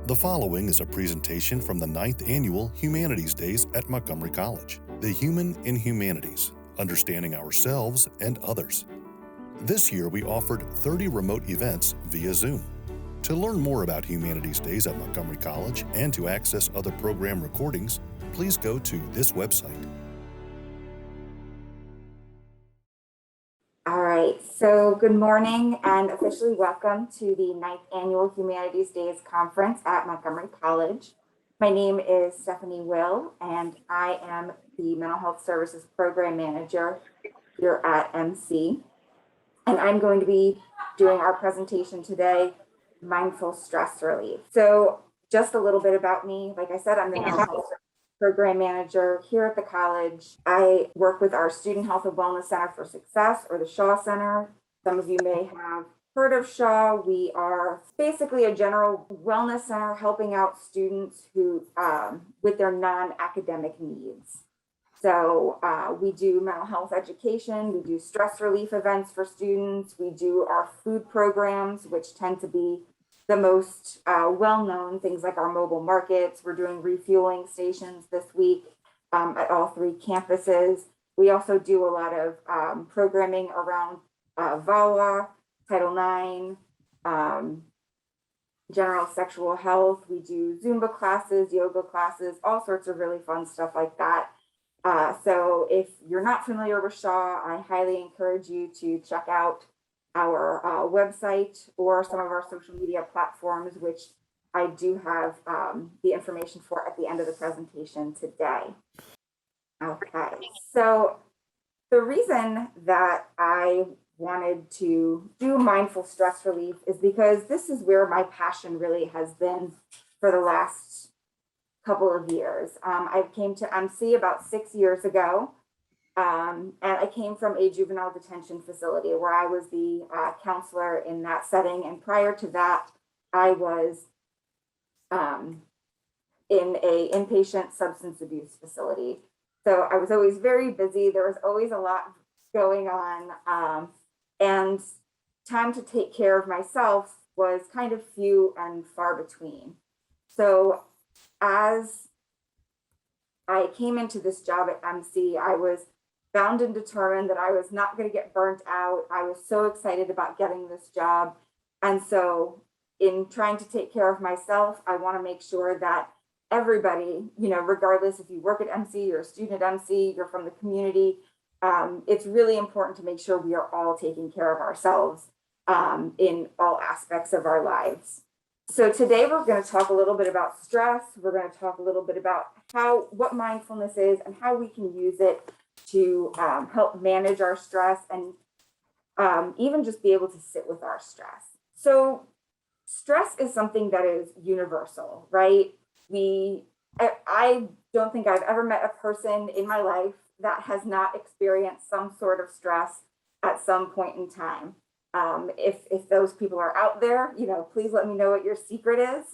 The following is a presentation from the 9th Annual Humanities Days at Montgomery College. The Human in Humanities, Understanding Ourselves and Others. This year we offered 30 remote events via Zoom. To learn more about Humanities Days at Montgomery College and to access other program recordings, please go to this website. All right, so good morning and officially welcome to the 9th Annual Humanities Days Conference at Montgomery College. My name is Stephanie Will, and I am the Mental Health Services Program Manager here at MC. And I'm going to be doing our presentation today, Mindful Stress Relief. So just a little bit about me. Like I said, I'm the Mental Health Program Manager here at the college. I work with our Student Health and Wellness Center for Success, or the Shaw Center. Some of you may have heard of Shaw. We are basically a general wellness center helping out students who with their non-academic needs. So we do mental health education, we do stress relief events for students, we do our food programs, which tend to be the most well-known, things like our mobile markets. We're doing refueling stations this week at all 3 campuses. We also do a lot of programming around VAWA, Title IX, general sexual health. We do Zumba classes, yoga classes, all sorts of really fun stuff like that. So if you're not familiar with Shaw, I highly encourage you to check out our website or some of our social media platforms, which I do have the information for at the end of the presentation today. Okay, so the reason that I wanted to do mindful stress relief is because this is where my passion really has been for the last couple of years. I came to MC about 6 years ago. And I came from a juvenile detention facility where I was the counselor in that setting. And prior to that, I was in a inpatient substance abuse facility. So I was always very busy. There was always a lot going on. And time to take care of myself was kind of few and far between. So as I came into this job at MC, I was bound and determined that I was not going to get burnt out. I was so excited about getting this job. And so in trying to take care of myself, I want to make sure that everybody, regardless if you work at MC, you're a student at MC, you're from the community, it's really important to make sure we are all taking care of ourselves in all aspects of our lives. So today we're going to talk a little bit about stress. We're going to talk a little bit about what mindfulness is and how we can use it to help manage our stress and even just be able to sit with our stress. So stress is something that is universal, right? I don't think I've ever met a person in my life that has not experienced some sort of stress at some point in time. If those people are out there, please let me know what your secret is.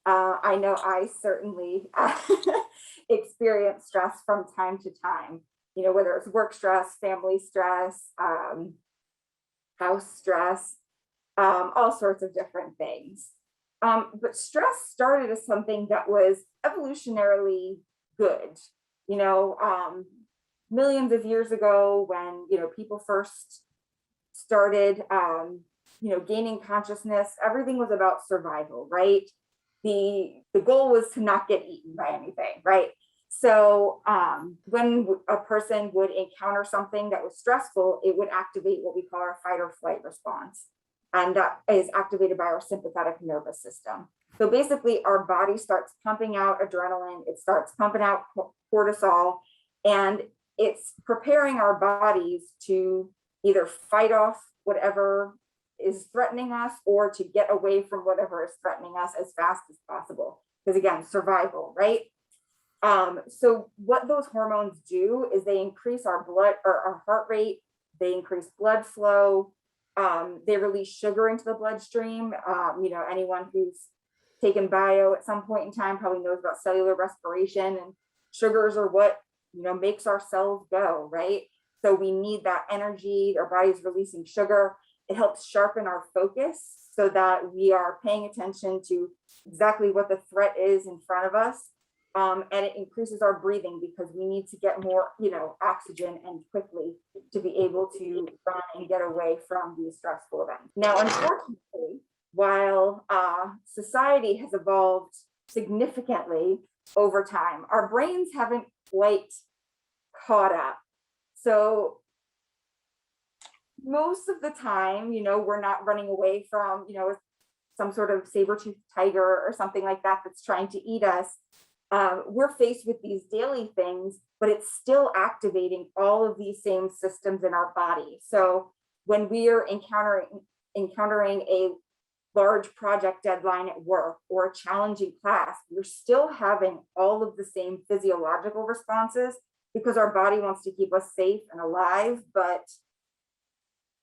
I know I certainly experience stress from time to time, whether it's work stress, family stress, house stress, all sorts of different things. But stress started as something that was evolutionarily good, millions of years ago when, people first started, gaining consciousness. Everything was about survival, right? The goal was to not get eaten by anything, right? So when a person would encounter something that was stressful, it would activate what we call our fight or flight response. And that is activated by our sympathetic nervous system. So basically our body starts pumping out adrenaline, it starts pumping out cortisol, and it's preparing our bodies to either fight off whatever is threatening us or to get away from whatever is threatening us as fast as possible. Because again, survival, right? So what those hormones do is they increase our blood or our heart rate, they increase blood flow, they release sugar into the bloodstream. Anyone who's taken bio at some point in time probably knows about cellular respiration, and sugars are what makes our cells go, right? So we need that energy. Our body's releasing sugar. It helps sharpen our focus. so that we are paying attention to exactly what the threat is in front of us. And it increases our breathing because we need to get more, oxygen and quickly to be able to run and get away from these stressful events. Now, unfortunately, while society has evolved significantly over time, our brains haven't quite caught up. So most of the time, we're not running away from, some sort of saber-toothed tiger or something like that that's trying to eat us. We're faced with these daily things, but it's still activating all of these same systems in our body. So when we are encountering a large project deadline at work or a challenging class, we're still having all of the same physiological responses because our body wants to keep us safe and alive, but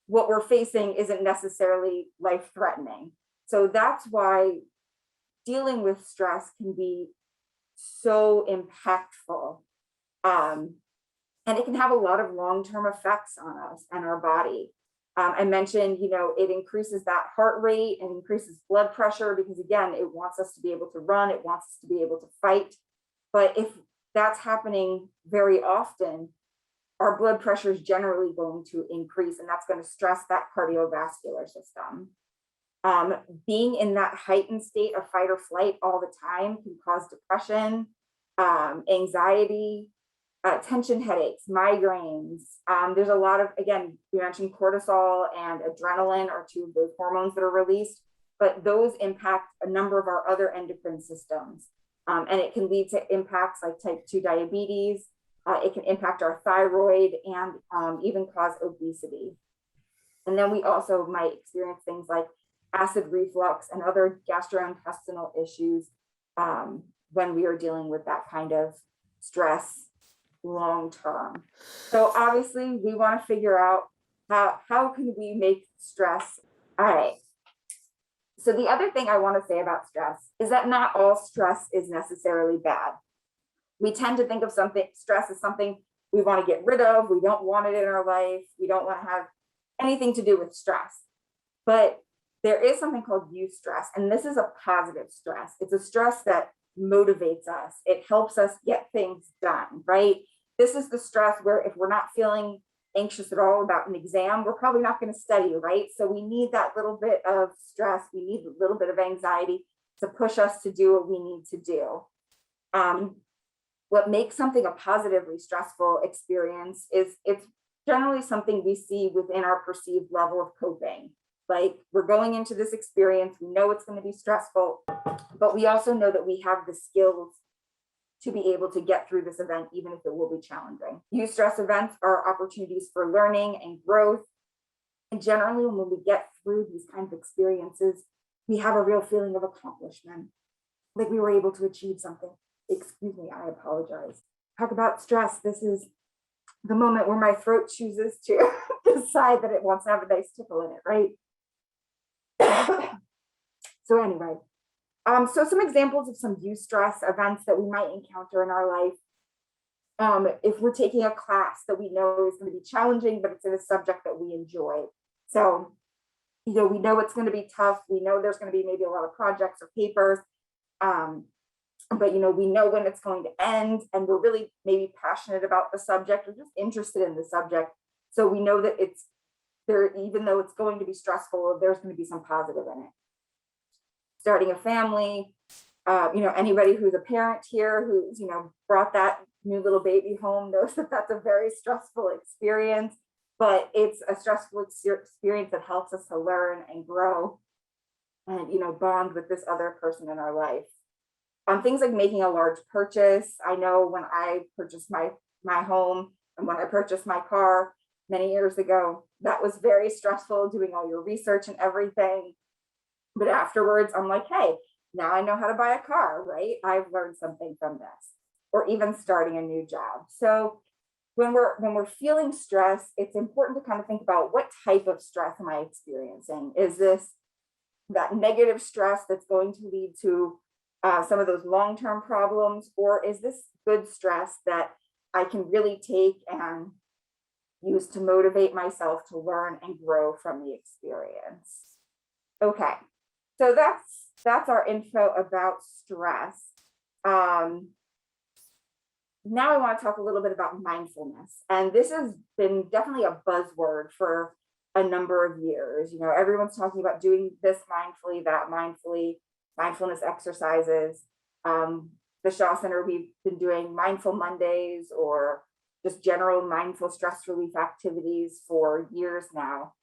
what we're facing isn't necessarily life-threatening. So that's why dealing with stress can be so impactful. And it can have a lot of long-term effects on us and our body. I mentioned, it increases that heart rate and increases blood pressure because, again, it wants us to be able to run, it wants us to be able to fight. But if that's happening very often, our blood pressure is generally going to increase, and that's going to stress that cardiovascular system. Being in that heightened state of fight or flight all the time can cause depression, anxiety, tension headaches, migraines. There's a lot of, again, we mentioned cortisol and adrenaline are two of those hormones that are released, but those impact a number of our other endocrine systems. And it can lead to impacts like type 2 diabetes. It can impact our thyroid and even cause obesity. And then we also might experience things like acid reflux and other gastrointestinal issues when we are dealing with that kind of stress long term. So obviously we want to figure out how can we make stress. All right. So the other thing I want to say about stress is that not all stress is necessarily bad. We tend to think of stress as something we want to get rid of. We don't want it in our life. We don't want to have anything to do with stress. But there is something called eustress, and this is a positive stress. It's a stress that motivates us. It helps us get things done, right? This is the stress where if we're not feeling anxious at all about an exam, we're probably not going to study, right? So we need that little bit of stress. We need a little bit of anxiety to push us to do what we need to do. What makes something a positively stressful experience is it's generally something we see within our perceived level of coping. Like, we're going into this experience, we know it's going to be stressful, but we also know that we have the skills to be able to get through this event, even if it will be challenging. Eustress events are opportunities for learning and growth. And generally, when we get through these kinds of experiences, we have a real feeling of accomplishment, like we were able to achieve something. Excuse me, I apologize. Talk about stress. This is the moment where my throat chooses to decide that it wants to have a nice tickle in it, right? So anyway, so some examples of some eustress events that we might encounter in our life. If we're taking a class that we know is going to be challenging, but it's in a subject that we enjoy. So, we know it's going to be tough. We know there's going to be maybe a lot of projects or papers. But we know when it's going to end, and we're really maybe passionate about the subject or just interested in the subject. So we know that it's there, even though it's going to be stressful, there's going to be some positive in it. Starting a family, anybody who's a parent here who's, brought that new little baby home knows that that's a very stressful experience, but it's a stressful experience that helps us to learn and grow and, bond with this other person in our life. Things like making a large purchase. I know when I purchased my home and when I purchased my car many years ago, that was very stressful, doing all your research and everything. But afterwards, I'm like, hey, now I know how to buy a car, right? I've learned something from this. Or even starting a new job. So when we're feeling stress, it's important to kind of think about, what type of stress am I experiencing? Is this that negative stress that's going to lead to some of those long-term problems, or is this good stress that I can really take and use to motivate myself to learn and grow from the experience? Okay, so that's our info about stress. Um, Now I want to talk a little bit about mindfulness. And this has been definitely a buzzword for a number of years. You know, everyone's talking about doing this mindfully, that mindfully, mindfulness exercises. The Shaw Center, we've been doing mindful Mondays or just general mindful stress relief activities for years now.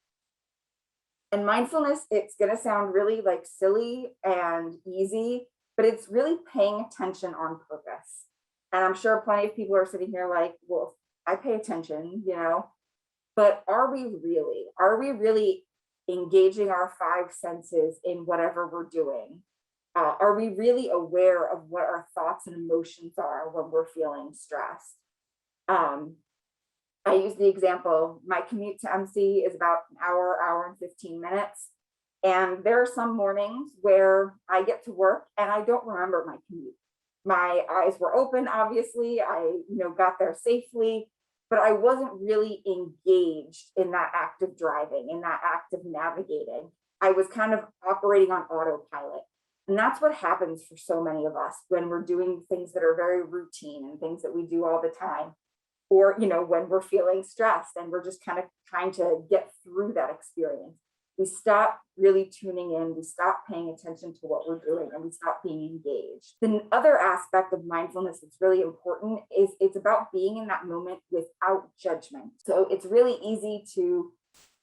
And mindfulness, it's going to sound really like silly and easy, but it's really paying attention on purpose. And I'm sure plenty of people are sitting here like, well, I pay attention, you know, but are we really? Are we really engaging our five senses in whatever we're doing? Are we really aware of what our thoughts and emotions are when we're feeling stressed? Um, I use the example, my commute to MC is about an hour, hour and 15 minutes. And there are some mornings where I get to work and I don't remember my commute. My eyes were open, obviously. I, got there safely, but I wasn't really engaged in that act of driving, in that act of navigating. I was kind of operating on autopilot. And that's what happens for so many of us when we're doing things that are very routine and things that we do all the time, or when we're feeling stressed and we're just kind of trying to get through that experience. We stop really tuning in, we stop paying attention to what we're doing, and we stop being engaged. The other aspect of mindfulness that's really important is it's about being in that moment without judgment. So it's really easy to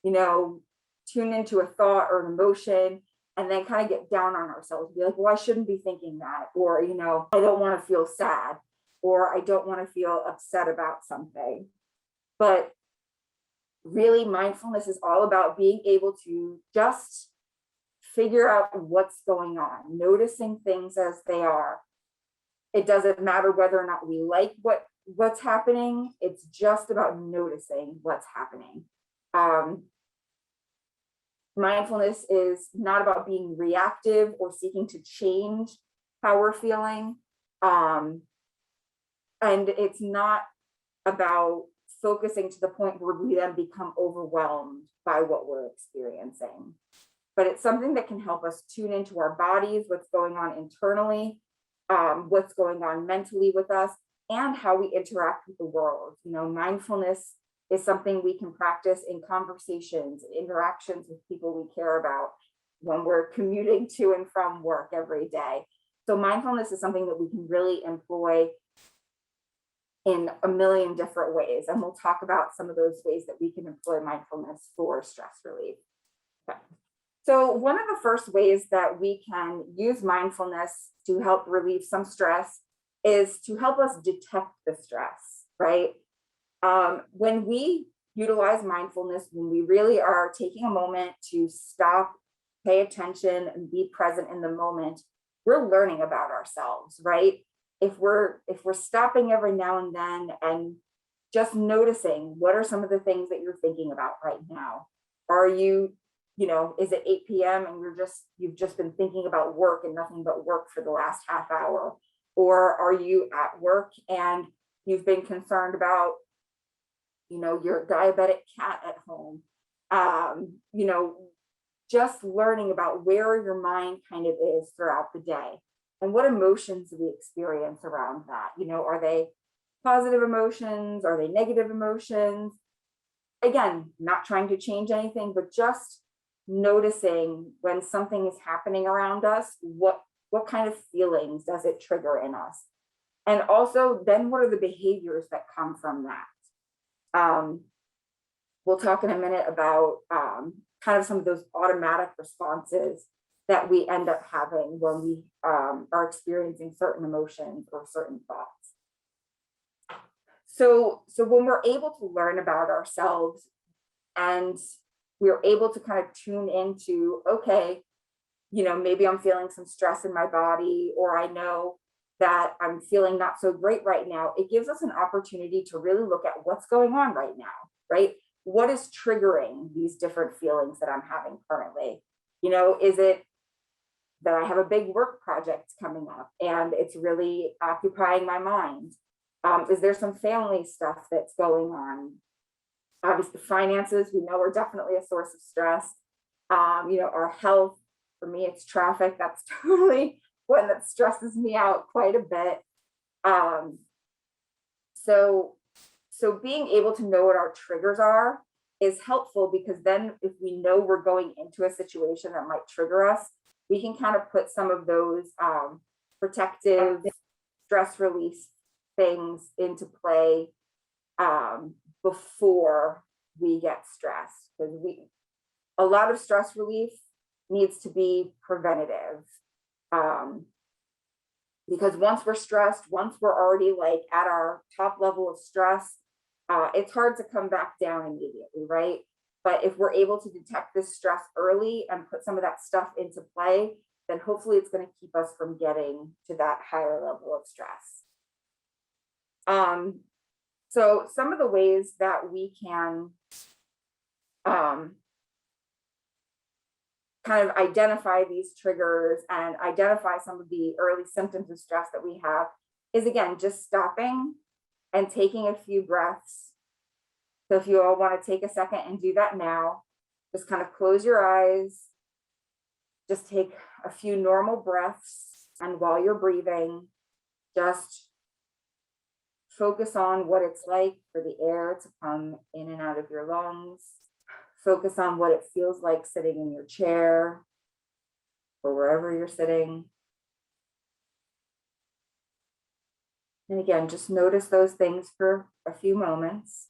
tune into a thought or an emotion and then kind of get down on ourselves, be like, well, I shouldn't be thinking that, or I don't want to feel sad, or I don't want to feel upset about something. But really, mindfulness is all about being able to just figure out what's going on, noticing things as they are. It doesn't matter whether or not we like what's happening. It's just about noticing what's happening. Mindfulness is not about being reactive or seeking to change how we're feeling. And it's not about focusing to the point where we then become overwhelmed by what we're experiencing. But it's something that can help us tune into our bodies, what's going on internally, what's going on mentally with us, and how we interact with the world. Mindfulness is something we can practice in conversations, interactions with people we care about when we're commuting to and from work every day. So mindfulness is something that we can really employ in a million different ways. And we'll talk about some of those ways that we can employ mindfulness for stress relief. Okay. So one of the first ways that we can use mindfulness to help relieve some stress is to help us detect the stress, right? When we utilize mindfulness, when we really are taking a moment to stop, pay attention, and be present in the moment, we're learning about ourselves, right? If we're stopping every now and then and just noticing what are some of the things that you're thinking about right now. Are you, is it 8 p.m. and you've just been thinking about work and nothing but work for the last half hour? Or are you at work and you've been concerned about your diabetic cat at home? Just learning about where your mind kind of is throughout the day and what emotions do we experience around that. Are they positive emotions? Are they negative emotions? Again, not trying to change anything, but just noticing when something is happening around us, what kind of feelings does it trigger in us? And also, then what are the behaviors that come from that? We'll talk in a minute about kind of some of those automatic responses that we end up having when we are experiencing certain emotions or certain thoughts. So when we're able to learn about ourselves and we're able to kind of tune into, okay, maybe I'm feeling some stress in my body, or I know that I'm feeling not so great right now, it gives us an opportunity to really look at what's going on right now, right? What is triggering these different feelings that I'm having currently? Is it that I have a big work project coming up and it's really occupying my mind? Is there some family stuff that's going on? Obviously, finances, we know, are definitely a source of stress. Our health, For me, it's traffic. That's totally one that stresses me out quite a bit. Um, so, so being able to know what our triggers are is helpful, because then if we know we're going into a situation that might trigger us, we can kind of put some of those protective stress release things into play before we get stressed. Because a lot of stress relief needs to be preventative. Because once we're stressed, once we're already like at our top level of stress, it's hard to come back down immediately, right? But if we're able to detect this stress early and put some of that stuff into play, then hopefully it's going to keep us from getting to that higher level of stress. So some of the ways that we can kind of identify these triggers and identify some of the early symptoms of stress that we have is, again, just stopping and taking a few breaths. So if you all want to take a second and do that now, just kind of close your eyes, just take a few normal breaths, and while you're breathing, just focus on what it's like for the air to come in and out of your lungs. Focus on what it feels like sitting in your chair or wherever you're sitting. And again, just notice those things for a few moments.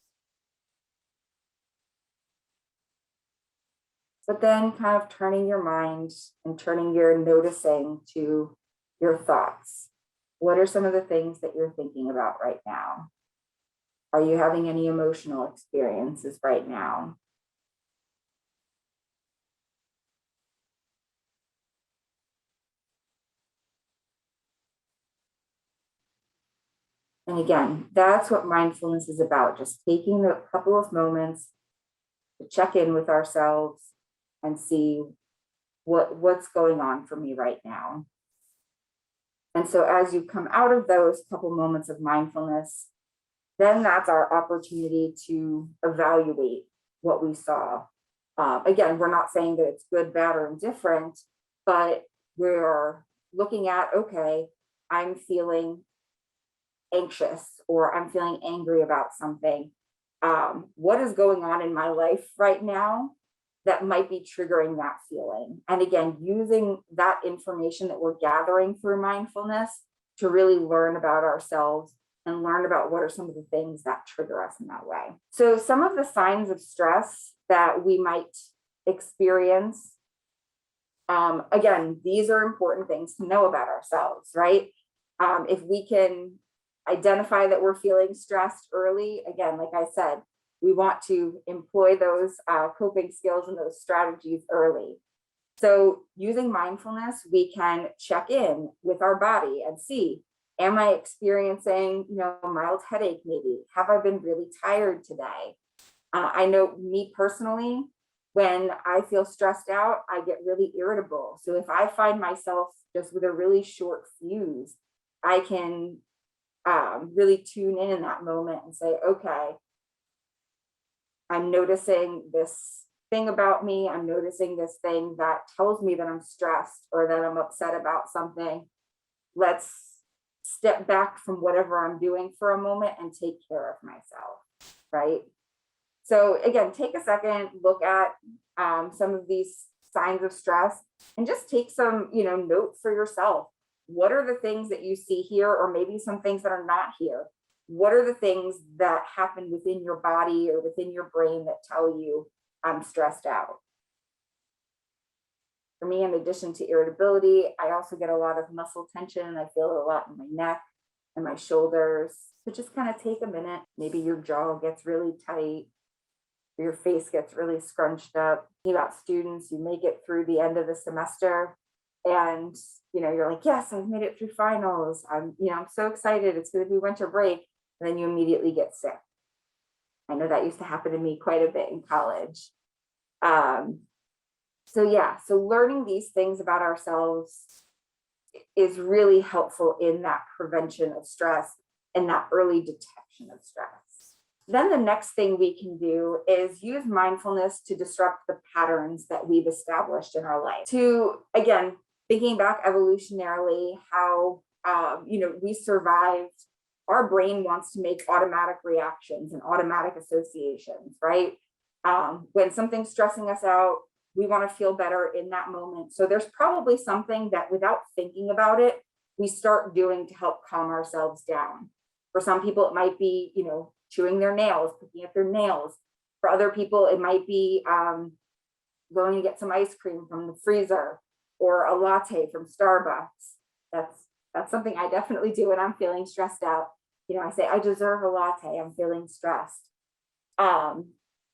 But then kind of turning your mind and turning your noticing to your thoughts. What are some of the things that you're thinking about right now? Are you having any emotional experiences right now? And again, that's what mindfulness is about, just taking a couple of moments to check in with ourselves and see what's going on for me right now. And so as you come out of those couple moments of mindfulness, then that's our opportunity to evaluate what we saw. Again, we're not saying that it's good, bad, or indifferent, but we're looking at, okay, I'm feeling anxious or I'm feeling angry about something. What is going on in my life right now that might be triggering that feeling? And again, using that information that we're gathering through mindfulness to really learn about ourselves and learn about what are some of the things that trigger us in that way. So some of the signs of stress that we might experience, again, these are important things to know about ourselves, right? If we can identify that we're feeling stressed early, again, like I said, we want to employ those coping skills and those strategies early. So using mindfulness, we can check in with our body and see, am I experiencing, a mild headache maybe? Have I been really tired today? I know me personally, when I feel stressed out, I get really irritable. So if I find myself just with a really short fuse, I can really tune in that moment and say, okay, I'm noticing this thing about me. I'm noticing this thing that tells me that I'm stressed or that I'm upset about something. Let's step back from whatever I'm doing for a moment and take care of myself, right? So again, take a second, look at some of these signs of stress and just take some, note for yourself. What are the things that you see here, or maybe some things that are not here? What are the things that happen within your body or within your brain that tell you I'm stressed out? For me, in addition to irritability, I also get a lot of muscle tension. I feel it a lot in my neck and my shoulders. So just kind of take a minute. Maybe your jaw gets really tight, your face gets really scrunched up. You got students, you make it through the end of the semester and you're like, yes, I've made it through finals. I'm so excited. It's going to be winter break. And then you immediately get sick. I know that used to happen to me quite a bit in college. So learning these things about ourselves is really helpful in that prevention of stress and that early detection of stress. Then the next thing we can do is use mindfulness to disrupt the patterns that we've established in our life. To, again, thinking back evolutionarily, how, we survived. Our brain wants to make automatic reactions and automatic associations, right? When something's stressing us out, we want to feel better in that moment. So there's probably something that without thinking about it, we start doing to help calm ourselves down. For some people, it might be, chewing their nails, picking at their nails. For other people, it might be going to get some ice cream from the freezer or a latte from Starbucks. That's something I definitely do when I'm feeling stressed out. I say, I deserve a latte. I'm feeling stressed. And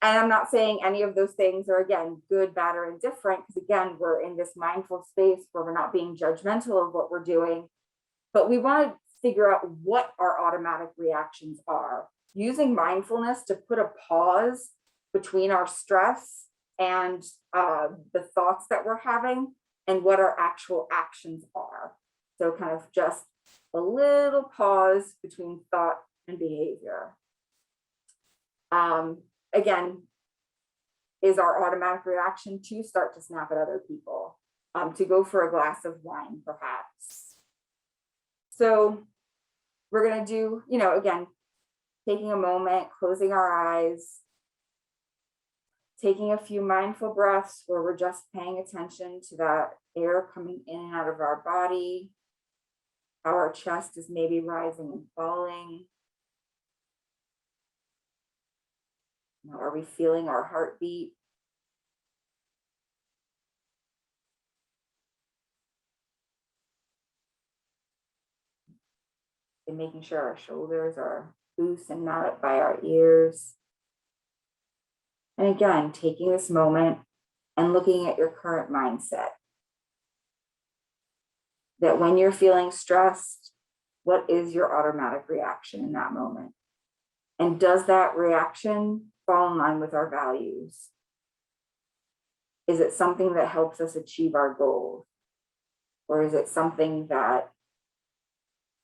I'm not saying any of those things are, again, good, bad, or indifferent, because again, we're in this mindful space where we're not being judgmental of what we're doing, but we want to figure out what our automatic reactions are. Using mindfulness to put a pause between our stress and the thoughts that we're having and what our actual actions are. So kind of just a little pause between thought and behavior. Again, is our automatic reaction to start to snap at other people, to go for a glass of wine, perhaps. So we're going to do, again, taking a moment, closing our eyes, taking a few mindful breaths where we're just paying attention to that air coming in and out of our body, how our chest is maybe rising and falling. Are we feeling our heartbeat? And making sure our shoulders are loose and not up by our ears. And again, taking this moment and looking at your current mindset. That when you're feeling stressed, what is your automatic reaction in that moment? And does that reaction fall in line with our values? Is it something that helps us achieve our goals? Or is it something that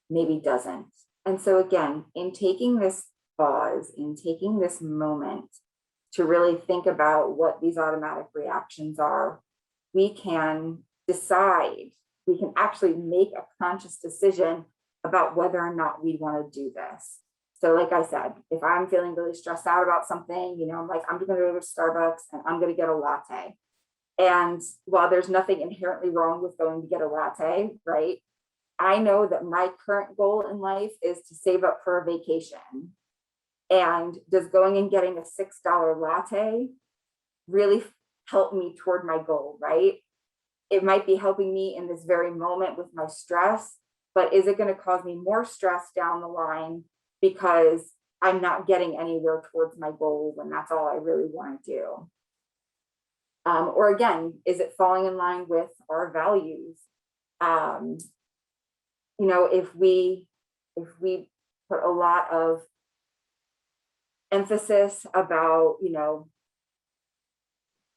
maybe doesn't? And so again, in taking this pause, in taking this moment to really think about what these automatic reactions are, we can decide, we can actually make a conscious decision about whether or not we want to do this. So like I said, if I'm feeling really stressed out about something, I'm like, I'm going to go to Starbucks and I'm going to get a latte. And while there's nothing inherently wrong with going to get a latte, right? I know that my current goal in life is to save up for a vacation. And does going and getting a $6 latte really help me toward my goal, right? It might be helping me in this very moment with my stress, but is it going to cause me more stress down the line because I'm not getting anywhere towards my goal when that's all I really want to do? Or again, is it falling in line with our values? If we put a lot of emphasis about,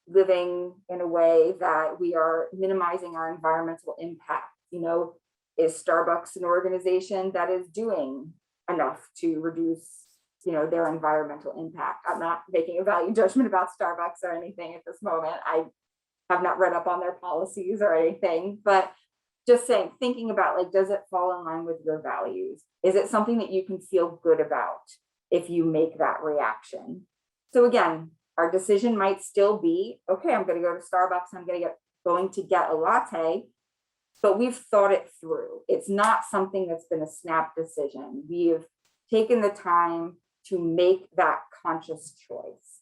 living in a way that we are minimizing our environmental impact, is Starbucks an organization that is doing enough to reduce, their environmental impact? I'm not making a value judgment about Starbucks or anything at this moment. I have not read up on their policies or anything, but just saying, thinking about, like, does it fall in line with your values? Is it something that you can feel good about if you make that reaction? So again, our decision might still be, okay, I'm going to go to Starbucks, I'm going to get a latte, but we've thought it through. It's not something that's been a snap decision. We've taken the time to make that conscious choice.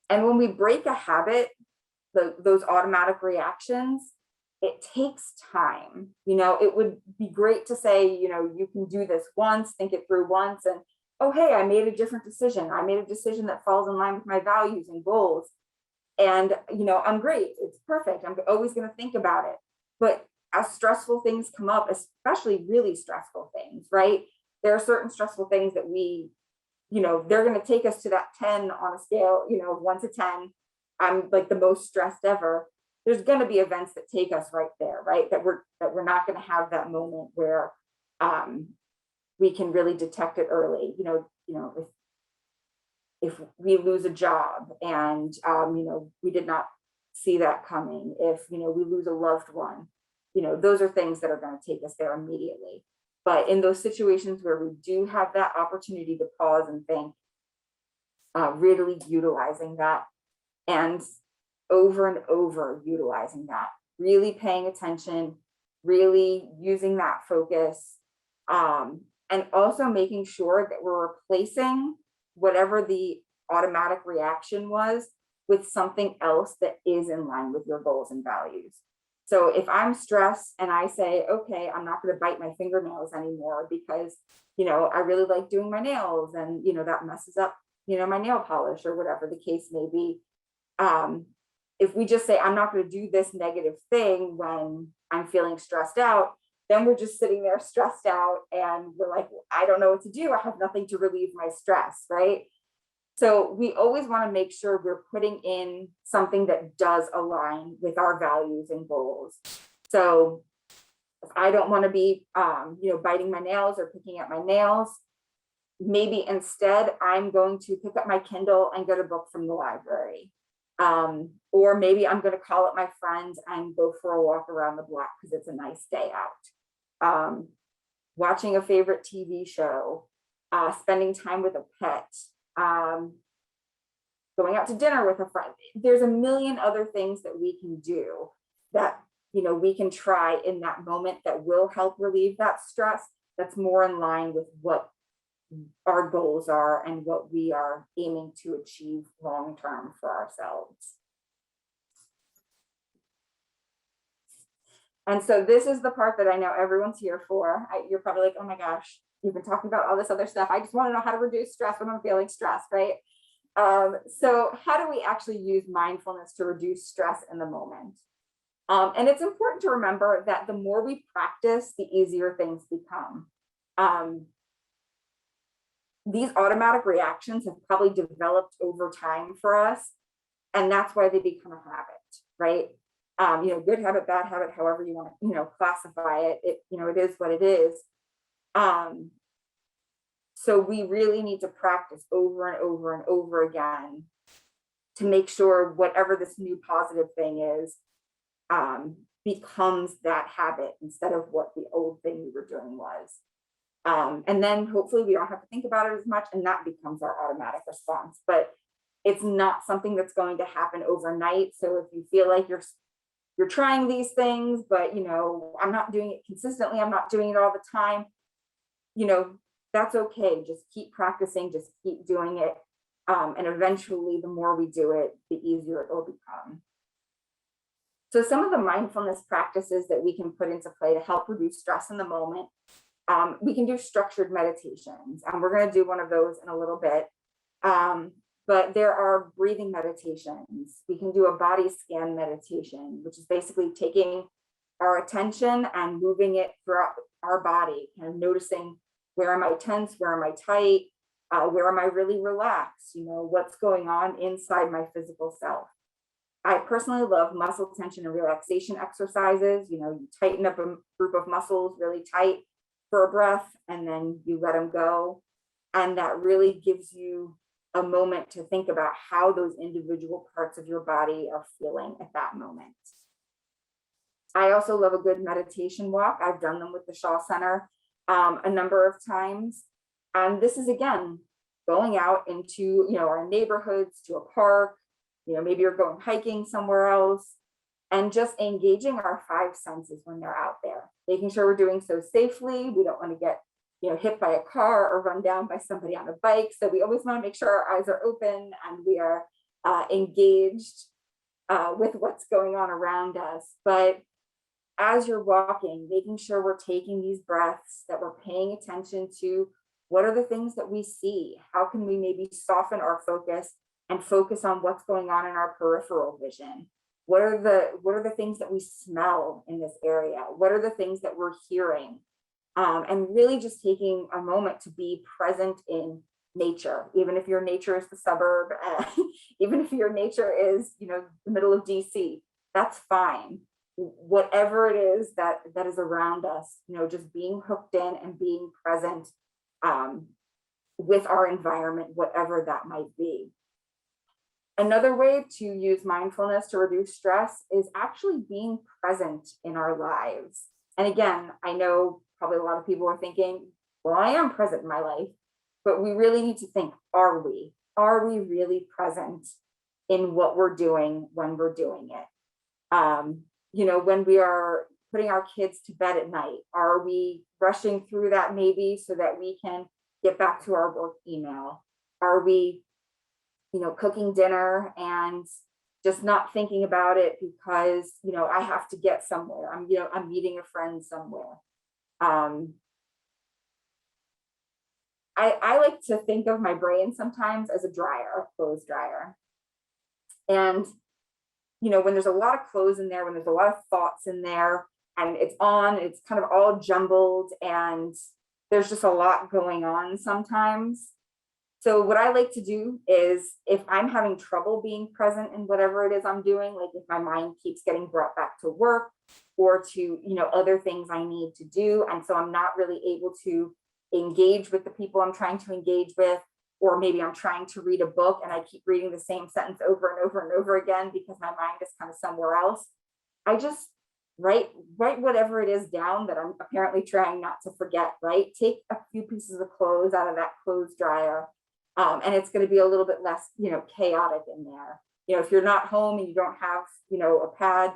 And when we break a habit, those automatic reactions, it takes time. It would be great to say, you can do this once, think it through once, and oh, hey, I made a different decision. I made a decision that falls in line with my values and goals. And, I'm great. It's perfect. I'm always going to think about it. But as stressful things come up, especially really stressful things, right? There are certain stressful things that they're going to take us to that 10 on a scale, 1 to 10. I'm like the most stressed ever. There's going to be events that take us right there, right? That we're not going to have that moment where we can really detect it early. If we lose a job and we did not see that coming, if we lose a loved one, those are things that are going to take us there immediately. But in those situations where we do have that opportunity to pause and think, really utilizing that, and over utilizing that, really paying attention, really using that focus, and also making sure that we're replacing whatever the automatic reaction was with something else that is in line with your goals and values. So if I'm stressed and I say, okay, I'm not going to bite my fingernails anymore because, I really like doing my nails, and, that messes up, my nail polish or whatever the case may be. If we just say, I'm not going to do this negative thing when I'm feeling stressed out, then we're just sitting there stressed out and we're like, well, I don't know what to do. I have nothing to relieve my stress, right? So we always want to make sure we're putting in something that does align with our values and goals. So if I don't want to be, biting my nails or picking at my nails, maybe instead I'm going to pick up my Kindle and get a book from the library. Or maybe I'm going to call up my friends and go for a walk around the block because it's a nice day out. Watching a favorite TV show, spending time with a pet, going out to dinner with a friend. There's a million other things that we can do that, we can try in that moment that will help relieve that stress, that's more in line with what our goals are and what we are aiming to achieve long term for ourselves. And so this is the part that I know everyone's here for. You're probably like, oh my gosh, you've been talking about all this other stuff. I just want to know how to reduce stress when I'm feeling stressed, right? So how do we actually use mindfulness to reduce stress in the moment? And it's important to remember that the more we practice, the easier things become. These automatic reactions have probably developed over time for us, and that's why they become a habit, right? Good habit, bad habit, however you want to, classify it. It is what it is. So we really need to practice over and over and over again to make sure whatever this new positive thing is becomes that habit instead of what the old thing we were doing was. And then hopefully we don't have to think about it as much, and that becomes our automatic response. But it's not something that's going to happen overnight. So if you feel like you're trying these things, but I'm not doing it consistently, I'm not doing it all the time, that's okay. Just keep practicing, just keep doing it. And eventually the more we do it, the easier it will become. So some of the mindfulness practices that we can put into play to help reduce stress in the moment, we can do structured meditations, and we're going to do one of those in a little bit. But there are breathing meditations. We can do a body scan meditation, which is basically taking our attention and moving it throughout our body, kind of noticing, where am I tense, where am I tight, where am I really relaxed, what's going on inside my physical self. I personally love muscle tension and relaxation exercises. You tighten up a group of muscles really tight for a breath, and then you let them go. And that really gives you a moment to think about how those individual parts of your body are feeling at that moment. I also love a good meditation walk. I've done them with the Shaw Center a number of times. And this is, again, going out into, our neighborhoods, to a park, maybe you're going hiking somewhere else, and just engaging our five senses when they're out there, making sure we're doing so safely. We don't want to get hit by a car or run down by somebody on a bike. So we always want to make sure our eyes are open and we are engaged with what's going on around us. But as you're walking, making sure we're taking these breaths, that we're paying attention to what are the things that we see? How can we maybe soften our focus and focus on what's going on in our peripheral vision? What are the things that we smell in this area? What are the things that we're hearing? And really just taking a moment to be present in nature, even if your nature is the suburb, even if your nature is, the middle of DC, that's fine. Whatever it is that is around us, just being hooked in and being present with our environment, whatever that might be. Another way to use mindfulness to reduce stress is actually being present in our lives. And again, I know probably a lot of people are thinking, well, I am present in my life, but we really need to think, are we? Are we really present in what we're doing when we're doing it? When we are putting our kids to bed at night, are we rushing through that maybe so that we can get back to our work email? Are we cooking dinner and just not thinking about it because, I have to get somewhere. I'm meeting a friend somewhere. I like to think of my brain sometimes as a dryer, a clothes dryer. And, when there's a lot of clothes in there, when there's a lot of thoughts in there and it's kind of all jumbled and there's just a lot going on sometimes. So what I like to do is if I'm having trouble being present in whatever it is I'm doing, like if my mind keeps getting brought back to work or to, other things I need to do. And so I'm not really able to engage with the people I'm trying to engage with, or maybe I'm trying to read a book and I keep reading the same sentence over and over and over again because my mind is kind of somewhere else. I just write whatever it is down that I'm apparently trying not to forget, right? Take a few pieces of clothes out of that clothes dryer. And it's going to be a little bit less, chaotic in there. If you're not home and you don't have, a pad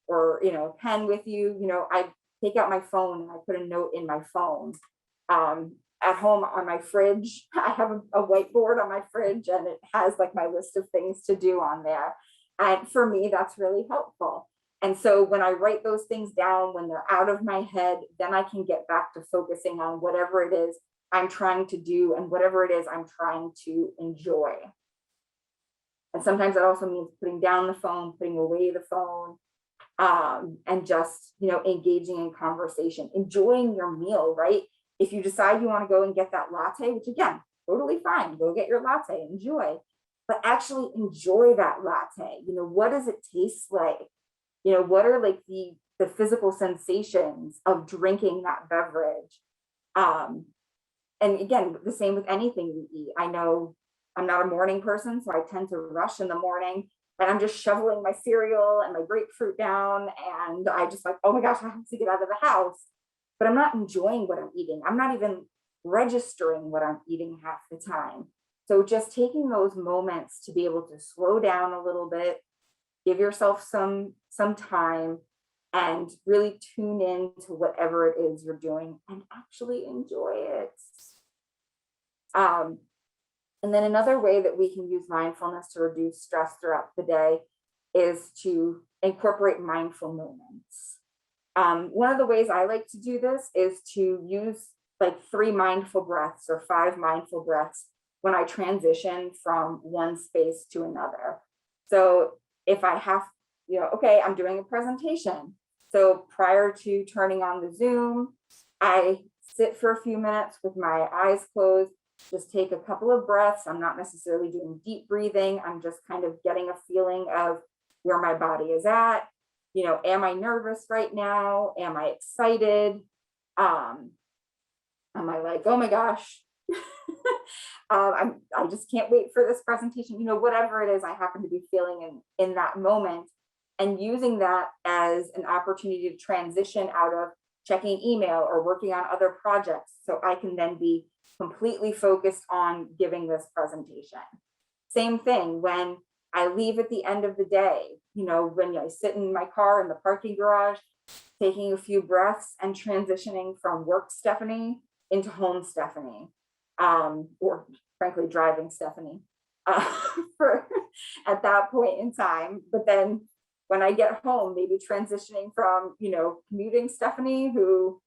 or, pen with you, I take out my phone and I put a note in my phone. At home on my fridge, I have a whiteboard on my fridge and it has like my list of things to do on there. And for me, that's really helpful. And so when I write those things down, when they're out of my head, then I can get back to focusing on whatever it is I'm trying to do and whatever it is I'm trying to enjoy. And sometimes that also means putting down the phone, putting away the phone, and just, engaging in conversation, enjoying your meal, right? If you decide you want to go and get that latte, which again, totally fine, go get your latte, enjoy, but actually enjoy that latte. What does it taste like? What are like the physical sensations of drinking that beverage? And again, the same with anything you eat. I know I'm not a morning person, so I tend to rush in the morning and I'm just shoveling my cereal and my grapefruit down. And I just like, oh my gosh, I have to get out of the house. But I'm not enjoying what I'm eating. I'm not even registering what I'm eating half the time. So just taking those moments to be able to slow down a little bit, give yourself some time and really tune in to whatever it is you're doing and actually enjoy it. And then another way that we can use mindfulness to reduce stress throughout the day is to incorporate mindful moments. One of the ways I like to do this is to use like 3 mindful breaths or 5 mindful breaths when I transition from one space to another. So if I have, okay, I'm doing a presentation. So prior to turning on the Zoom, I sit for a few minutes with my eyes closed, just take a couple of breaths. I'm not necessarily doing deep breathing. I'm just kind of getting a feeling of where my body is at. Am I nervous right now? Am I excited? Am I like, oh my gosh, I just can't wait for this presentation, whatever it is I happen to be feeling in that moment, and using that as an opportunity to transition out of checking email or working on other projects so I can then be completely focused on giving this presentation. Same thing when I leave at the end of the day, when I sit in my car in the parking garage, taking a few breaths and transitioning from work Stephanie into home Stephanie, or frankly, driving Stephanie for at that point in time. But then when I get home, maybe transitioning from, commuting Stephanie, who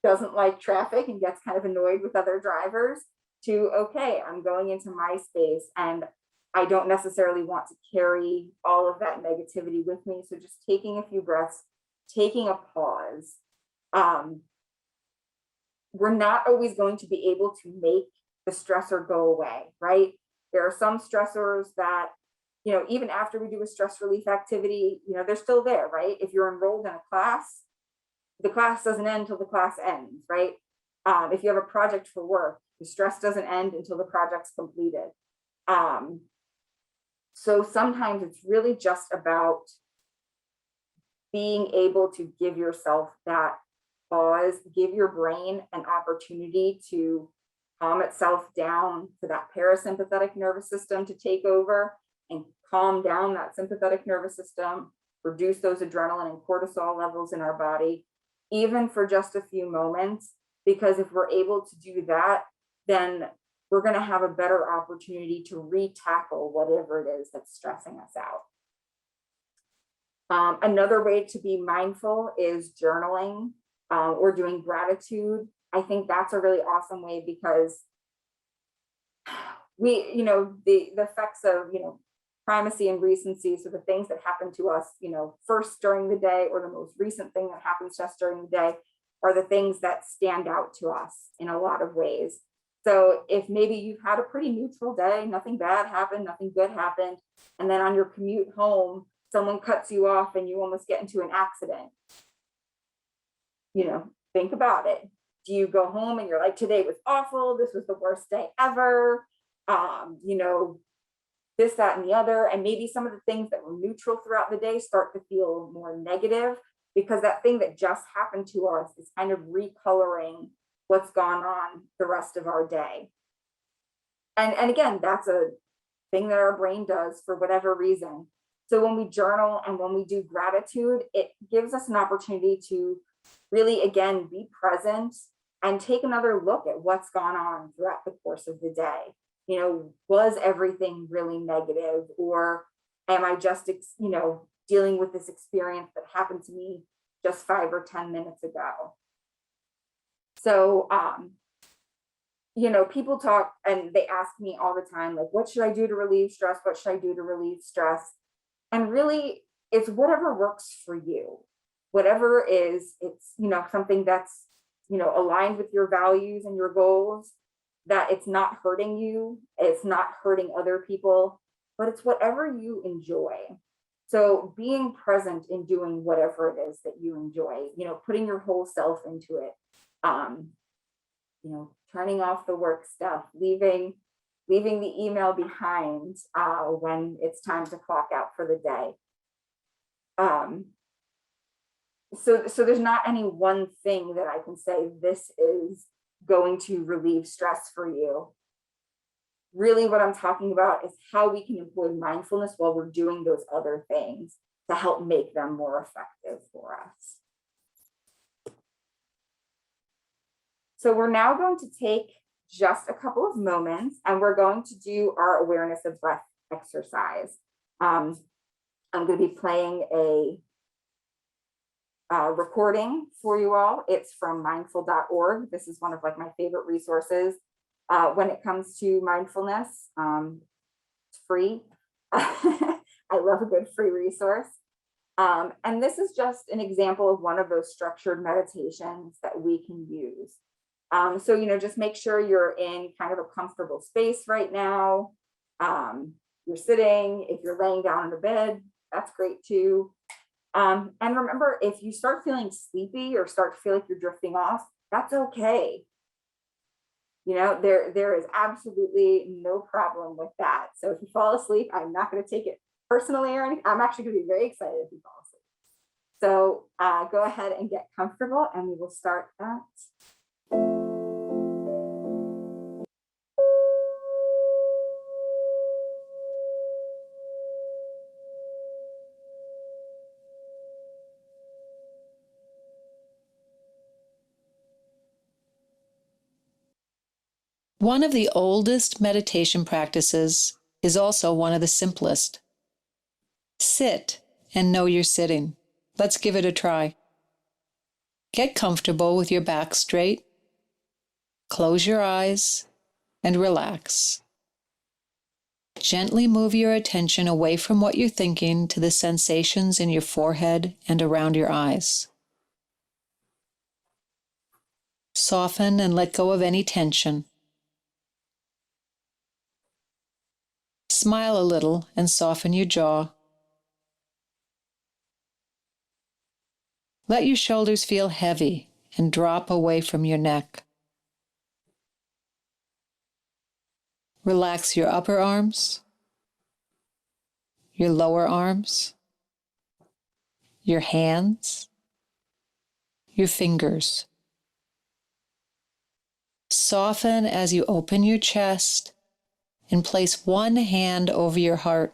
doesn't like traffic and gets kind of annoyed with other drivers, to, okay, I'm going into my space and I don't necessarily want to carry all of that negativity with me. So just taking a few breaths, taking a pause. We're not always going to be able to make the stressor go away, right? There are some stressors that, even after we do a stress relief activity, they're still there, right? If you're enrolled in a class, the class doesn't end until the class ends, right? If you have a project for work, the stress doesn't end until the project's completed. So sometimes it's really just about being able to give yourself that pause, give your brain an opportunity to calm itself down, for that parasympathetic nervous system to take over and calm down that sympathetic nervous system, reduce those adrenaline and cortisol levels in our body, even for just a few moments. Because if we're able to do that, then we're going to have a better opportunity to re-tackle whatever it is that's stressing us out. Another way to be mindful is journaling or doing gratitude. I think that's a really awesome way, because the effects of, primacy and recency. So the things that happen to us, first during the day, or the most recent thing that happens to us during the day, are the things that stand out to us in a lot of ways. So if maybe you've had a pretty neutral day, nothing bad happened, nothing good happened, and then on your commute home, someone cuts you off and you almost get into an accident, think about it. Do you go home and you're like, today was awful, this was the worst day ever, this, that, and the other, and maybe some of the things that were neutral throughout the day start to feel more negative, because that thing that just happened to us is kind of recoloring what's gone on the rest of our day. And again, that's a thing that our brain does for whatever reason. So when we journal and when we do gratitude, it gives us an opportunity to really, again, be present and take another look at what's gone on throughout the course of the day. Was everything really negative, or am I just, dealing with this experience that happened to me just 5 or 10 minutes ago? So, people talk and they ask me all the time, like, what should I do to relieve stress? What should I do to relieve stress? And really, it's whatever works for you. Whatever is, it's, something that's, aligned with your values and your goals, that it's not hurting you, it's not hurting other people, but it's whatever you enjoy. So being present in doing whatever it is that you enjoy, putting your whole self into it, turning off the work stuff, leaving the email behind when it's time to clock out for the day. So there's not any one thing that I can say this is going to relieve stress for you. Really, what I'm talking about is how we can employ mindfulness while we're doing those other things to help make them more effective for us. So we're now going to take just a couple of moments and we're going to do our awareness of breath exercise. I'm going to be playing a recording for you all. It's from mindful.org. This is one of my favorite resources when it comes to mindfulness. It's free. I love a good free resource. And this is just an example of one of those structured meditations that we can use. So, just make sure you're in kind of a comfortable space right now. You're sitting. If you're laying down in a bed, that's great too. And remember, if you start feeling sleepy or start to feel like you're drifting off, that's okay. There is absolutely no problem with that. So if you fall asleep, I'm not going to take it personally or anything. I'm actually going to be very excited if you fall asleep. So go ahead and get comfortable and we will start that. One of the oldest meditation practices is also one of the simplest. Sit and know you're sitting. Let's give it a try. Get comfortable with your back straight. Close your eyes and relax. Gently move your attention away from what you're thinking to the sensations in your forehead and around your eyes. Soften and let go of any tension. Smile a little and soften your jaw. Let your shoulders feel heavy and drop away from your neck. Relax your upper arms, your lower arms, your hands, your fingers. Soften as you open your chest and place one hand over your heart.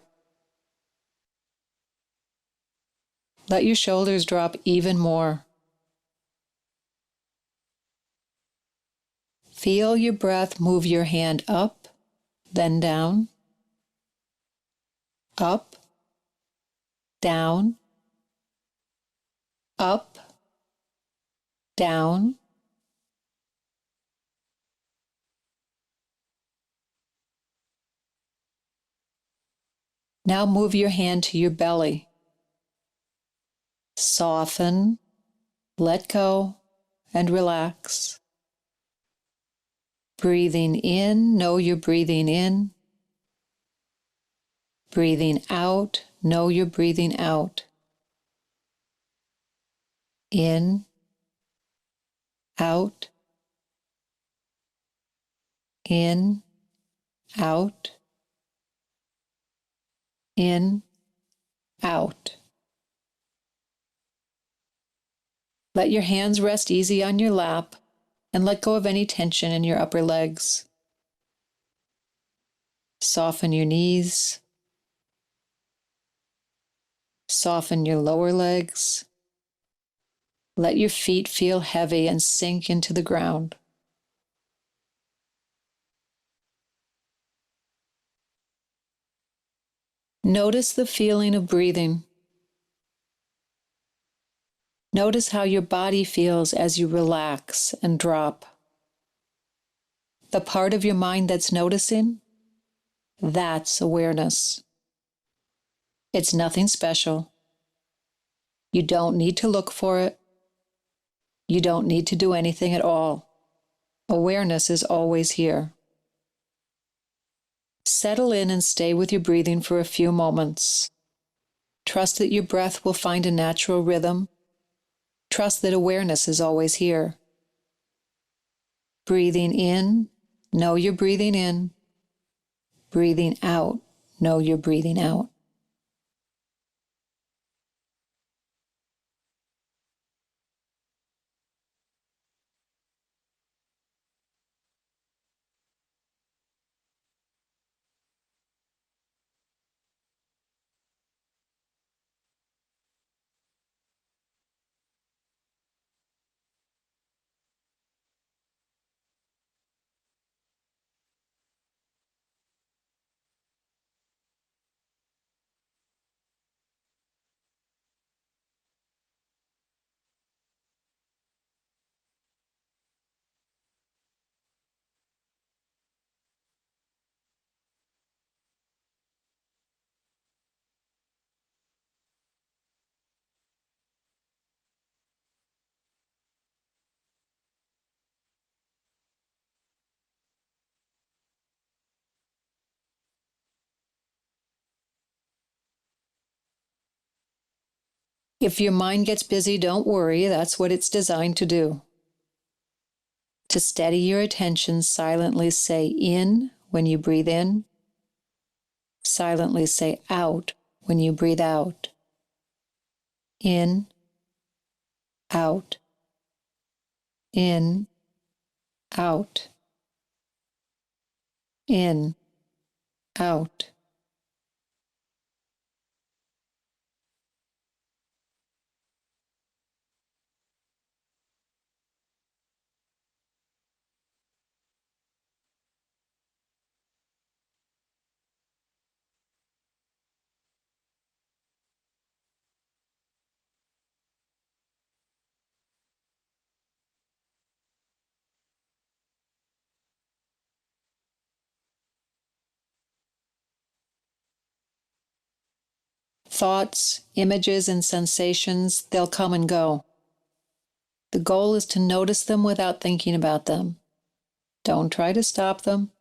Let your shoulders drop even more. Feel your breath move your hand up, then down, up, down, up, down. Now move your hand to your belly. Soften, let go, and relax. Breathing in, know you're breathing in. Breathing out, know you're breathing out. In, out, in, out, in, out. Let your hands rest easy on your lap and let go of any tension in your upper legs. Soften your knees. Soften your lower legs. Let your feet feel heavy and sink into the ground. Notice the feeling of breathing. Notice how your body feels as you relax and drop. The part of your mind that's noticing, that's awareness. It's nothing special. You don't need to look for it. You don't need to do anything at all. Awareness is always here. Settle in and stay with your breathing for a few moments. Trust that your breath will find a natural rhythm. Trust that awareness is always here. Breathing in, know you're breathing in. Breathing out, know you're breathing out. If your mind gets busy, don't worry. That's what it's designed to do. To steady your attention, silently say in when you breathe in. Silently say out when you breathe out. In, out, in, out, in, out. Thoughts, images, and sensations, they'll come and go. The goal is to notice them without thinking about them. Don't try to stop them.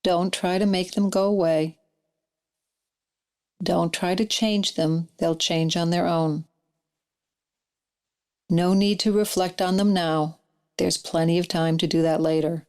Don't try to make them go away. Don't try to change them. They'll change on their own. No need to reflect on them now. There's plenty of time to do that later.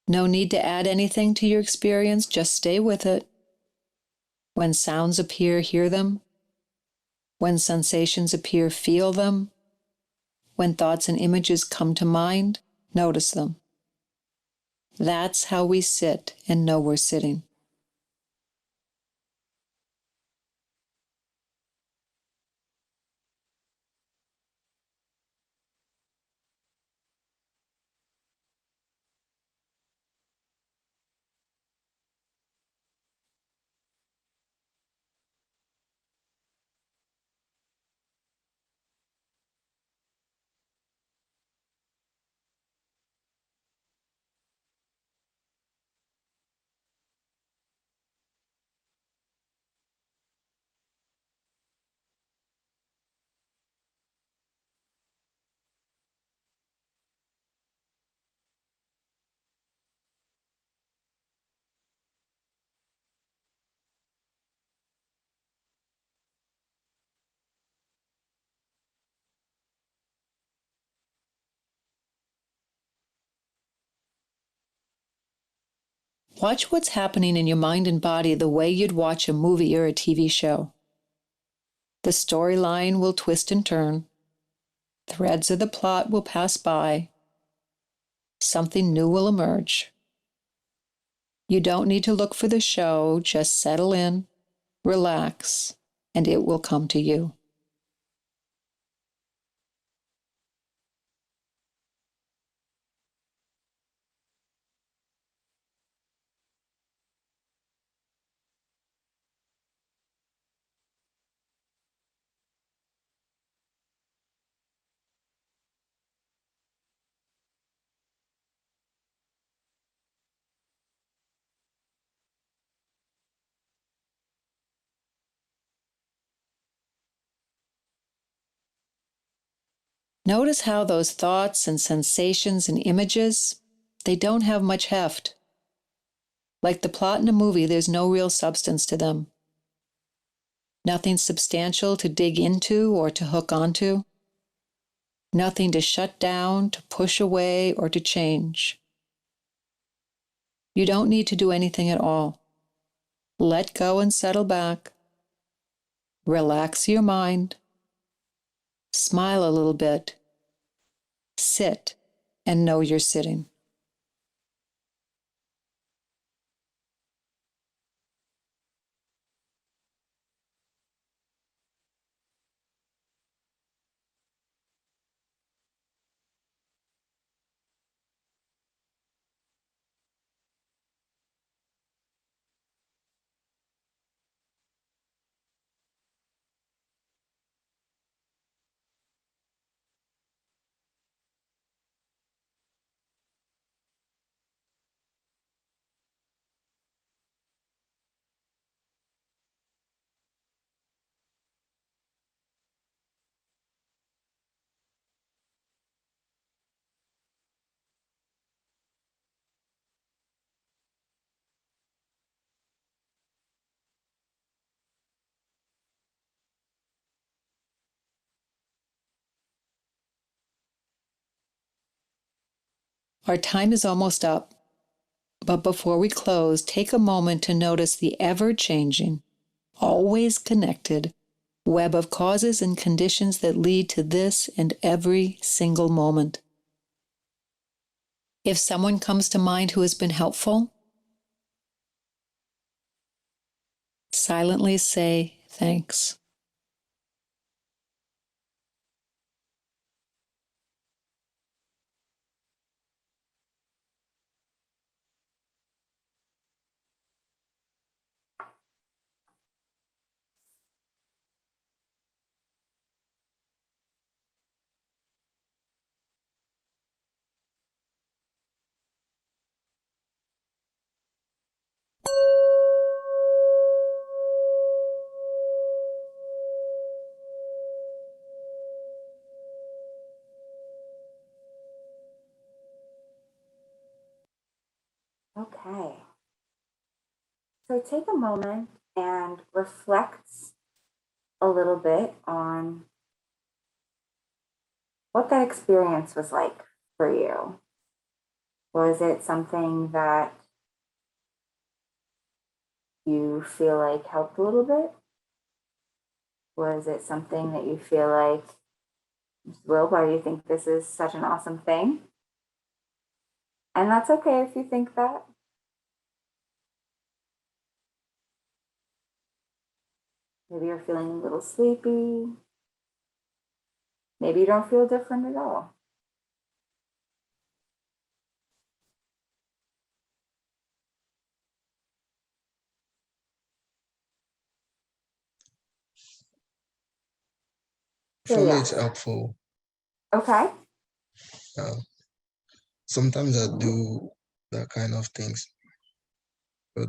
No need to add anything to your experience, just stay with it. When sounds appear, hear them. When sensations appear, feel them. When thoughts and images come to mind, notice them. That's how we sit and know we're sitting. Watch what's happening in your mind and body the way you'd watch a movie or a TV show. The storyline will twist and turn. Threads of the plot will pass by. Something new will emerge. You don't need to look for the show, just settle in, relax, and it will come to you. Notice how those thoughts and sensations and images, they don't have much heft. Like the plot in a movie, there's no real substance to them. Nothing substantial to dig into or to hook onto. Nothing to shut down, to push away, or to change. You don't need to do anything at all. Let go and settle back. Relax your mind. Smile a little bit. Sit and know you're sitting. Our time is almost up, but before we close, take a moment to notice the ever-changing, always connected web of causes and conditions that lead to this and every single moment. If someone comes to mind who has been helpful, silently say thanks. Okay. So take a moment and reflect a little bit on what that experience was like for you. Was it something that you feel like helped a little bit? Was it something that you feel like, Will, why do you think this is such an awesome thing? And that's okay if you think that. Maybe you're feeling a little sleepy. Maybe you don't feel different at all. For So me, yeah. it's helpful. Okay. Uh, Sometimes I do that kind of things, but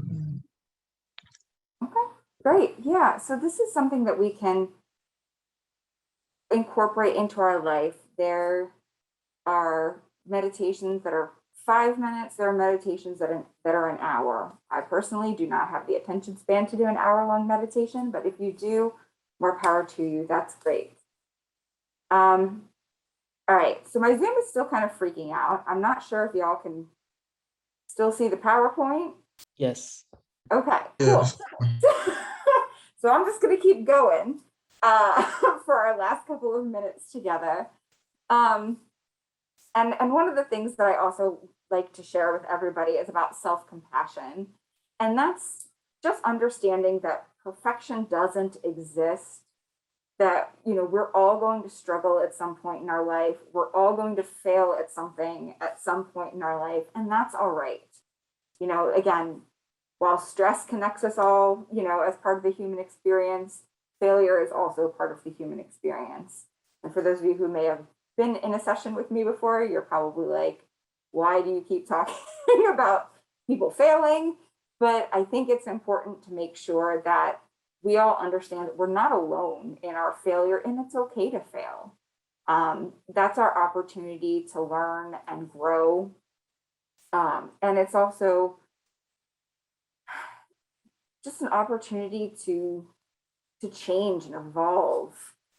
Okay. Great. Yeah. So this is something that we can incorporate into our life. There are meditations that are 5 minutes. There are meditations that are an hour. I personally do not have the attention span to do an hour-long meditation, but if you do, more power to you. That's great. All right. So my Zoom is still kind of freaking out. I'm not sure if y'all can still see the PowerPoint. Yes. Okay, cool. yes. So I'm just gonna keep going for our last couple of minutes together. And one of the things that I also like to share with everybody is about self-compassion. And that's just understanding that perfection doesn't exist, that we're all going to struggle at some point in our life. We're all going to fail at something at some point in our life, and that's all right. Again, while stress connects us all, as part of the human experience, failure is also part of the human experience. And for those of you who may have been in a session with me before, you're probably like, why do you keep talking about people failing? But I think it's important to make sure that we all understand that we're not alone in our failure, and it's okay to fail. That's our opportunity to learn and grow. And it's also just an opportunity to change and evolve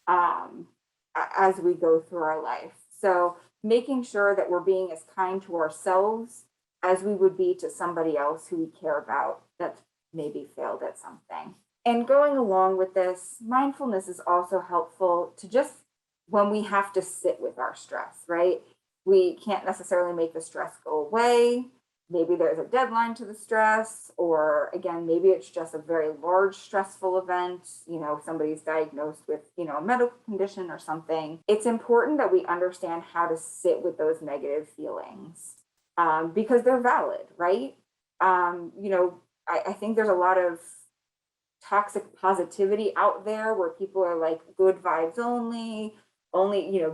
as we go through our life. So making sure that we're being as kind to ourselves as we would be to somebody else who we care about that maybe failed at something. And going along with this, mindfulness is also helpful to just when we have to sit with our stress, right? We can't necessarily make the stress go away. Maybe there's a deadline to the stress, or again, maybe it's just a very large stressful event. Somebody's diagnosed with, a medical condition or something. It's important that we understand how to sit with those negative feelings because they're valid, right? I think there's a lot of toxic positivity out there where people are like good vibes only,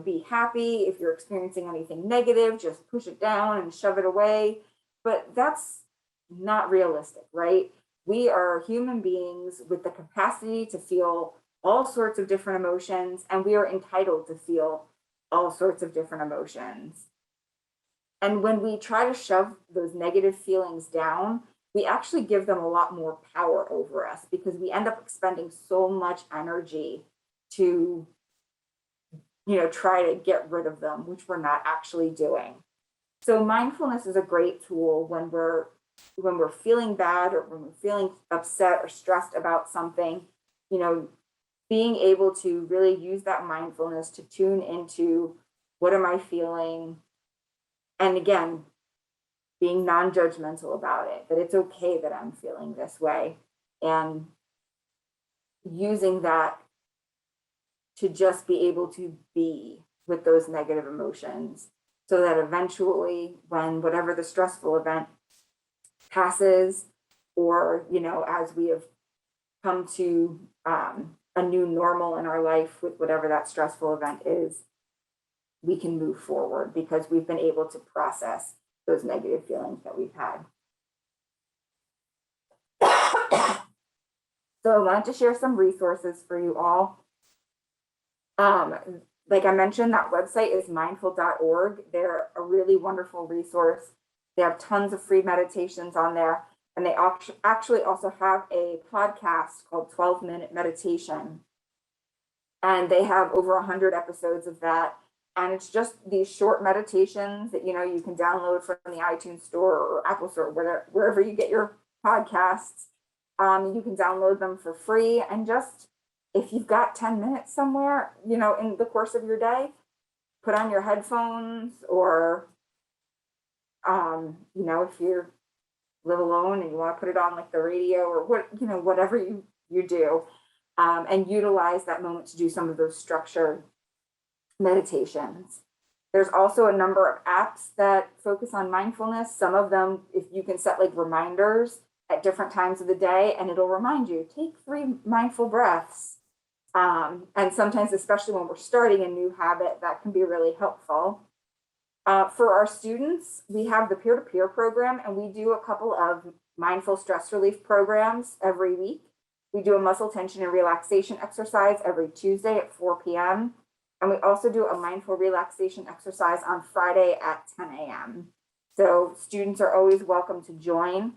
be happy. If you're experiencing anything negative, just push it down and shove it away. But that's not realistic, right? We are human beings with the capacity to feel all sorts of different emotions, and we are entitled to feel all sorts of different emotions. And when we try to shove those negative feelings down, we actually give them a lot more power over us because we end up expending so much energy to, try to get rid of them, which we're not actually doing. So mindfulness is a great tool when we're feeling bad or when we're feeling upset or stressed about something, being able to really use that mindfulness to tune into what am I feeling? And again, being non-judgmental about it, that it's okay that I'm feeling this way, and using that to just be able to be with those negative emotions so that eventually when whatever the stressful event passes, or as we have come to a new normal in our life with whatever that stressful event is, we can move forward because we've been able to process those negative feelings that we've had. So I wanted to share some resources for you all. Like I mentioned, that website is mindful.org. They're a really wonderful resource. They have tons of free meditations on there. And they actually also have a podcast called 12-Minute Meditation. And they have over 100 episodes of that. And it's just these short meditations that, you can download from the iTunes store or Apple store, wherever you get your podcasts. You can download them for free. And just, if you've got 10 minutes somewhere, in the course of your day, put on your headphones, or, if you live alone and you want to put it on like the radio, or whatever you do, and utilize that moment to do some of those structured meditations. There's also a number of apps that focus on mindfulness. Some of them, if you can set like reminders at different times of the day, and it'll remind you, take 3 mindful breaths. And sometimes, especially when we're starting a new habit, that can be really helpful. For our students, we have the peer-to-peer program, and we do a couple of mindful stress relief programs every week. We do a muscle tension and relaxation exercise every Tuesday at 4 p.m. And we also do a mindful relaxation exercise on Friday at 10 a.m. So students are always welcome to join.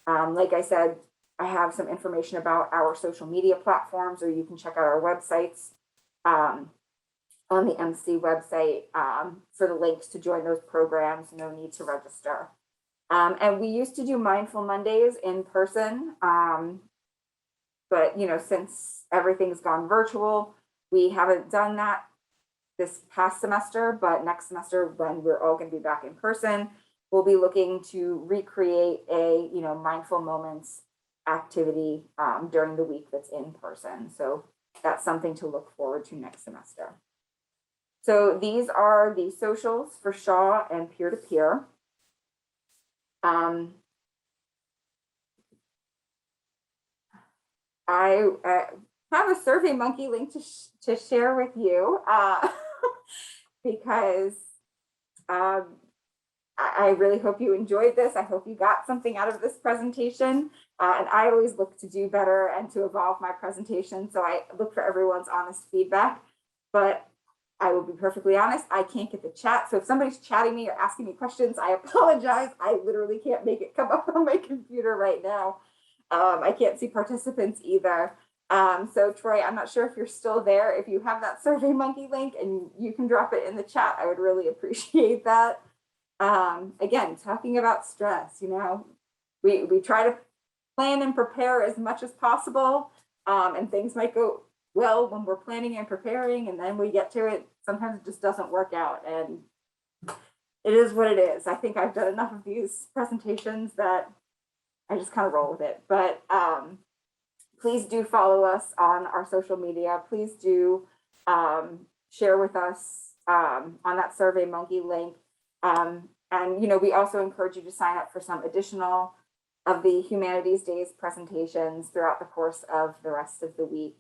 Like I said, I have some information about our social media platforms, or you can check out our websites on the MC website for the links to join those programs. No need to register. And we used to do Mindful Mondays in person, but since everything's gone virtual, we haven't done that this past semester. But next semester, when we're all going to be back in person, we'll be looking to recreate a mindful moments activity during the week that's in person. So that's something to look forward to next semester. So these are the socials for Shaw and peer-to-peer. I have a SurveyMonkey link to share with you because I really hope you enjoyed this. I hope you got something out of this presentation. And I always look to do better and to evolve my presentation. So I look for everyone's honest feedback. But I will be perfectly honest, I can't get the chat. So if somebody's chatting me or asking me questions, I apologize. I literally can't make it come up on my computer right now. I can't see participants either. So Troy, I'm not sure if you're still there. If you have that SurveyMonkey link and you can drop it in the chat, I would really appreciate that. Again, talking about stress, we try to plan and prepare as much as possible, and things might go well when we're planning and preparing, and then we get to it, sometimes it just doesn't work out, and it is what it is. I think I've done enough of these presentations that I just kind of roll with it. But please do follow us on our social media. Please do share with us on that SurveyMonkey link. And we also encourage you to sign up for some additional of the Humanities Days presentations throughout the course of the rest of the week.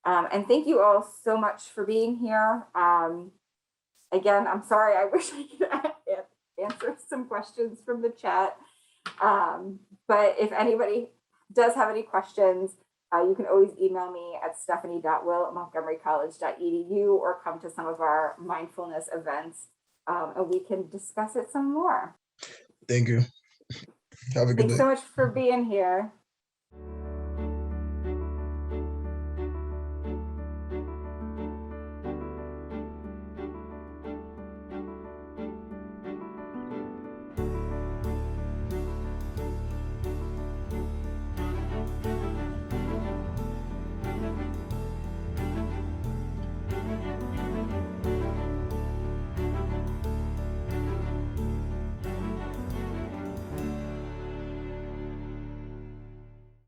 And thank you all so much for being here. Again, I'm sorry, I wish I could answer some questions from the chat. But if anybody does have any questions, you can always email me at stephanie.will@montgomerycollege.edu or come to some of our mindfulness events, and we can discuss it some more. Thank you. Have a good day. Thanks so much for being here.